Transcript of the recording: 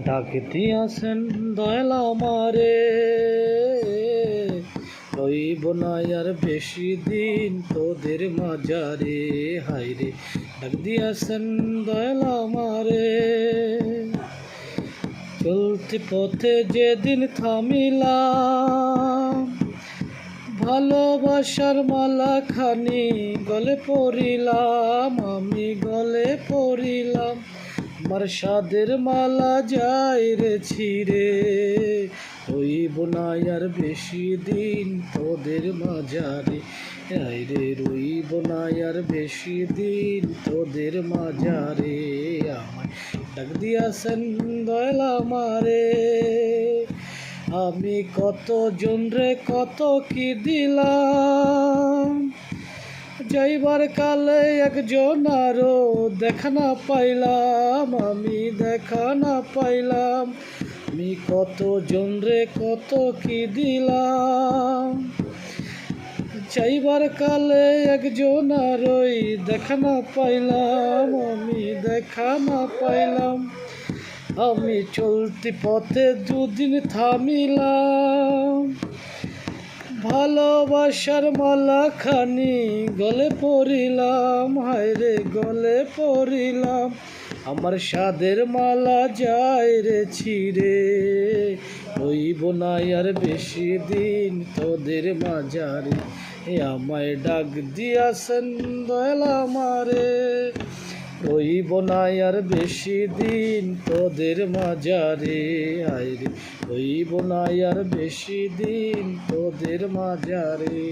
ডাক দিয়াছেন দয়াল আমারে, রইব না আর বেশি দিন তোদের মাঝারে। হায়রে ডাক দিয়াছেন দয়াল আমারে, চলতি পথে যেদিন থামিলাম, ভালোবাসার মালা খানি গলে পরিলাম, আমি গলে পরিলাম। আমার সাদের মালা যাই রে ছিঁড়ে, রইব না আর বেশি দিন তোদের মাঝারে। রে রইব না আর বেশি দিন তোদের মাঝারে। আমায় ডাক দিয়াছেন দয়াল আমারে, আমি কত জন রে কত কি দিলাম, যাইবার কালে একজন আরো দেখা না পাইলাম, আমি দেখা না পাইলাম। আমি কত জন রে কত কি দিলাম, যাইবার কালে একজন আরোই দেখা না পাইলাম, আমি দেখা না পাইলাম। আমি চলতি পথে দুদিন থামিলাম, ভালোবাসার মালা খানি গলে পরিলাম, হায়রে গলে পরিলাম। আমার সাদের মালা যায় রে ছিঁড়ে, রইব না আর বেশি দিন তোদের মাঝারে। আমায় ডাক দিয়াছেন দয়াল আমারে, রইব না আর বেশি দিন তোদের মাঝারে। আইরে রইব না আর বেশি দিন তোদের মাঝারে।